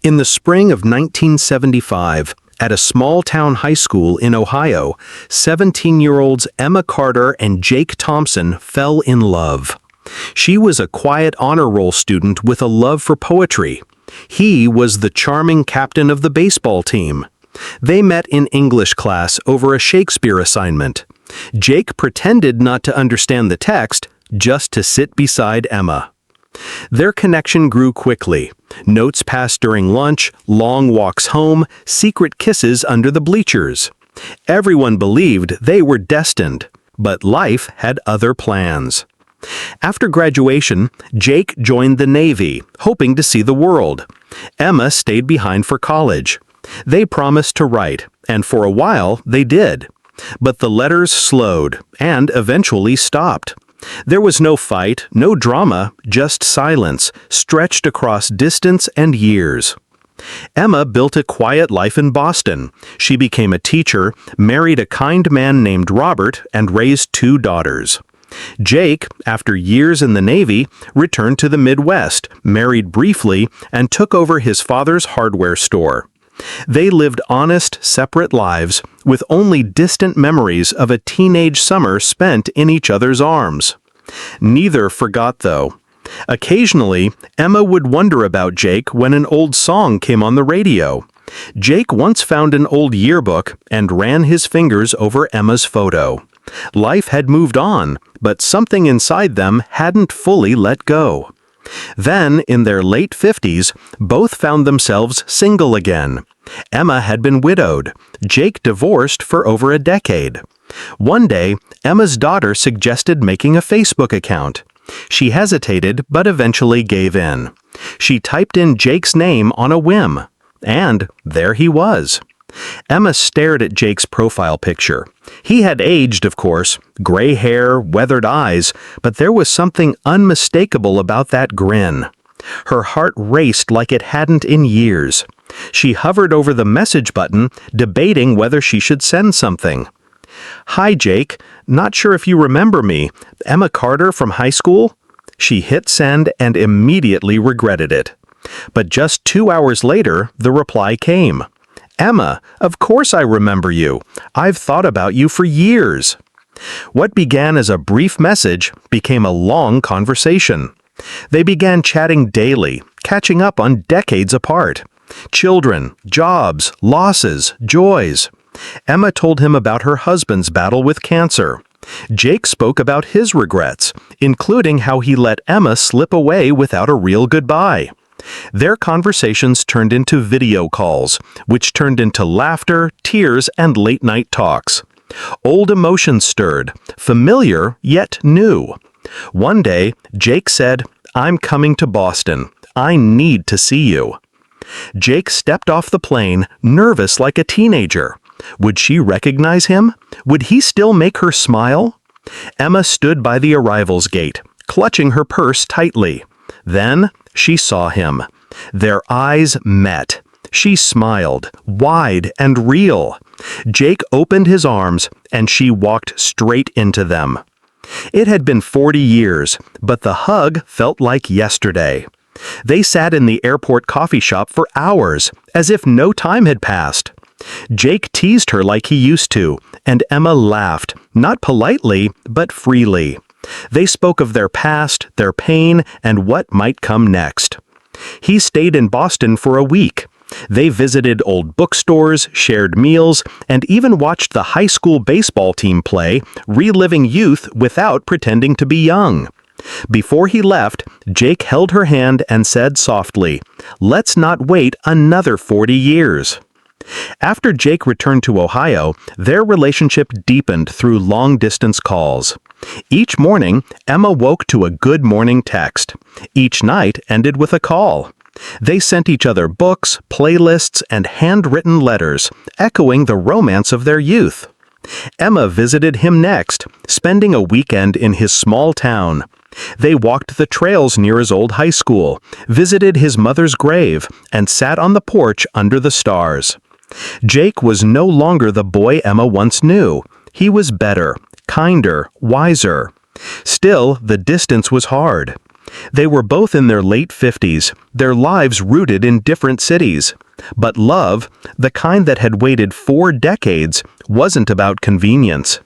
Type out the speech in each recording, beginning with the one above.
In the spring of 1975, at a small-town high school in Ohio, 17-year-olds Emma Carter and Jake Thompson fell in love. She was a quiet honor roll student with a love for poetry. He was the charming captain of the baseball team. They met in English class over a Shakespeare assignment. Jake pretended not to understand the text, just to sit beside Emma. Their connection grew quickly. Notes passed during lunch, long walks home, secret kisses under the bleachers. Everyone believed they were destined, but life had other plans. After graduation, Jake joined the Navy, hoping to see the world. Emma stayed behind for college. They promised to write, and for a while they did. But the letters slowed, and eventually stopped. There was no fight, no drama, just silence, stretched across distance and years. Emma built a quiet life in Boston. She became a teacher, married a kind man named Robert, and raised 2 daughters. Jake, after years in the Navy, returned to the Midwest, married briefly, and took over his father's hardware store. They lived honest, separate lives, with only distant memories of a teenage summer spent in each other's arms. Neither forgot, though. Occasionally, Emma would wonder about Jake when an old song came on the radio. Jake once found an old yearbook and ran his fingers over Emma's photo. Life had moved on, but something inside them hadn't fully let go. Then, in their late 50s, both found themselves single again. Emma had been widowed, Jake divorced for over a decade. One day, Emma's daughter suggested making a Facebook account. She hesitated, but eventually gave in. She typed in Jake's name on a whim, and there he was. Emma stared at Jake's profile picture. He had aged, of course, gray hair, weathered eyes, but there was something unmistakable about that grin. Her heart raced like it hadn't in years. She hovered over the message button, debating whether she should send something. "Hi, Jake. Not sure if you remember me. Emma Carter from high school?" She hit send and immediately regretted it. But just 2 hours later, the reply came. "Emma, of course I remember you. I've thought about you for years." What began as a brief message became a long conversation. They began chatting daily, catching up on decades apart. Children, jobs, losses, joys. Emma told him about her husband's battle with cancer. Jake spoke about his regrets, including how he let Emma slip away without a real goodbye. Their conversations turned into video calls, which turned into laughter, tears, and late-night talks. Old emotions stirred, familiar yet new. One day, Jake said, "I'm coming to Boston. I need to see you." Jake stepped off the plane, nervous like a teenager. Would she recognize him? Would he still make her smile? Emma stood by the arrivals gate, clutching her purse tightly. Then she saw him. Their eyes met. She smiled, wide and real. Jake opened his arms, and she walked straight into them. It had been 40 years, but the hug felt like yesterday. They sat in the airport coffee shop for hours, as if no time had passed. Jake teased her like he used to, and Emma laughed, not politely, but freely. They spoke of their past, their pain, and what might come next. He stayed in Boston for a week. They visited old bookstores, shared meals, and even watched the high school baseball team play, reliving youth without pretending to be young. Before he left, Jake held her hand and said softly, "Let's not wait another 40 years." After Jake returned to Ohio, their relationship deepened through long-distance calls. Each morning, Emma woke to a good morning text. Each night ended with a call. They sent each other books, playlists, and handwritten letters, echoing the romance of their youth. Emma visited him next, spending a weekend in his small town. They walked the trails near his old high school, visited his mother's grave, and sat on the porch under the stars. Jake was no longer the boy Emma once knew. He was better, kinder, wiser. Still, the distance was hard. They were both in their late 50s, their lives rooted in different cities. But love, the kind that had waited 4 decades, wasn't about convenience.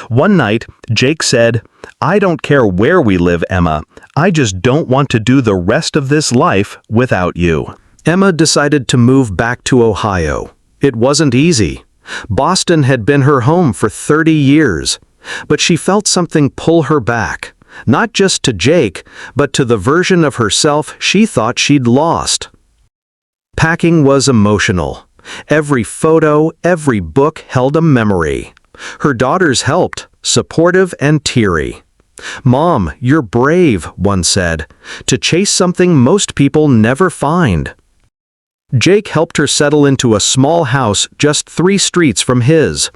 One night, Jake said, "I don't care where we live, Emma. I just don't want to do the rest of this life without you." Emma decided to move back to Ohio. It wasn't easy. Boston had been her home for 30 years. But she felt something pull her back, not just to Jake, but to the version of herself she thought she'd lost. Packing was emotional. Every photo, every book held a memory. Her daughters helped, supportive and teary. "Mom, you're brave," one said, "to chase something most people never find." Jake helped her settle into a small house just 3 streets from his.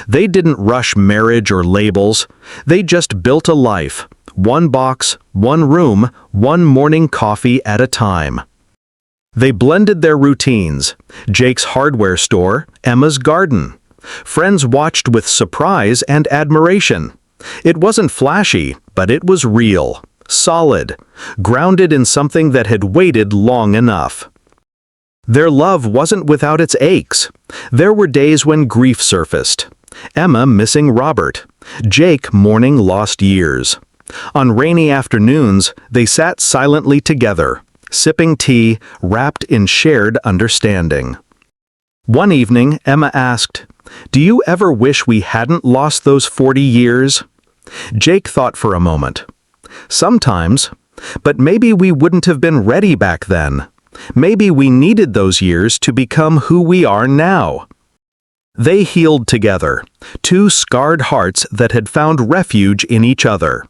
They didn't rush marriage or labels. They just built a life. 1 box, 1 room, 1 morning coffee at a time. They blended their routines. Jake's hardware store, Emma's garden. Friends watched with surprise and admiration. It wasn't flashy, but it was real, solid, grounded in something that had waited long enough. Their love wasn't without its aches. There were days when grief surfaced. Emma missing Robert. Jake mourning lost years. On rainy afternoons, they sat silently together, sipping tea, wrapped in shared understanding. One evening, Emma asked, "Do you ever wish we hadn't lost those 40 years?" Jake thought for a moment. "Sometimes, but maybe we wouldn't have been ready back then. Maybe we needed those years to become who we are now." They healed together, 2 scarred hearts that had found refuge in each other.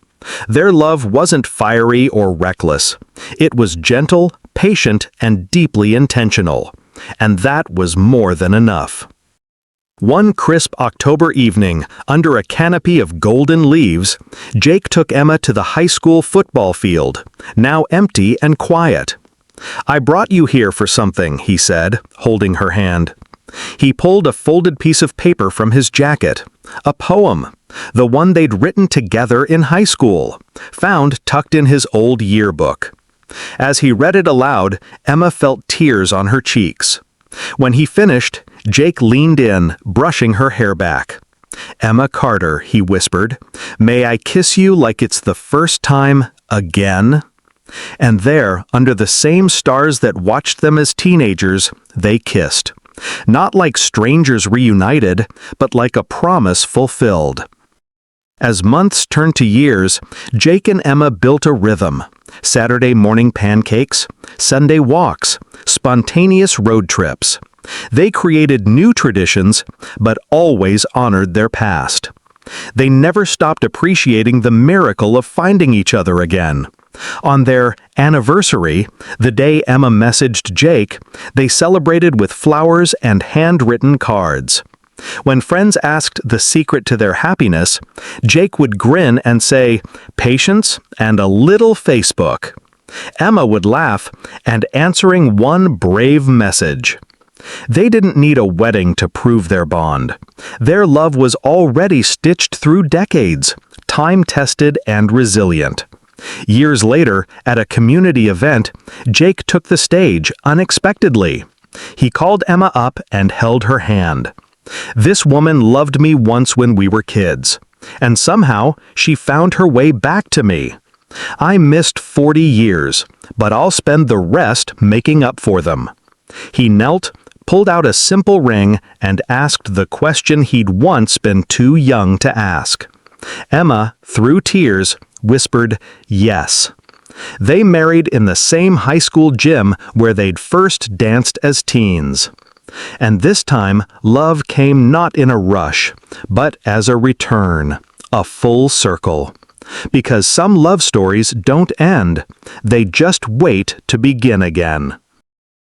Their love wasn't fiery or reckless. It was gentle, patient, and deeply intentional. And that was more than enough. One crisp October evening, under a canopy of golden leaves, Jake took Emma to the high school football field, now empty and quiet. "I brought you here for something," he said, holding her hand. He pulled a folded piece of paper from his jacket, a poem, the one they'd written together in high school, found tucked in his old yearbook. As he read it aloud, Emma felt tears on her cheeks. When he finished, Jake leaned in, brushing her hair back. "Emma Carter," he whispered, "may I kiss you like it's the first time again?" And there, under the same stars that watched them as teenagers, they kissed. Not like strangers reunited, but like a promise fulfilled. As months turned to years, Jake and Emma built a rhythm. Saturday morning pancakes, Sunday walks, spontaneous road trips. They created new traditions, but always honored their past. They never stopped appreciating the miracle of finding each other again. On their anniversary, the day Emma messaged Jake, they celebrated with flowers and handwritten cards. When friends asked the secret to their happiness, Jake would grin and say, "Patience and a little Facebook." Emma would laugh and answering one brave message. They didn't need a wedding to prove their bond. Their love was already stitched through decades, time-tested and resilient. Years later, at a community event, Jake took the stage unexpectedly. He called Emma up and held her hand. "This woman loved me once when we were kids, and somehow she found her way back to me. I missed 40 years, but I'll spend the rest making up for them." He knelt, pulled out a simple ring, and asked the question he'd once been too young to ask. Emma, through tears, whispered yes. They married in the same high school gym where they'd first danced as teens. And this time, love came not in a rush, but as a return, a full circle. Because some love stories don't end, they just wait to begin again.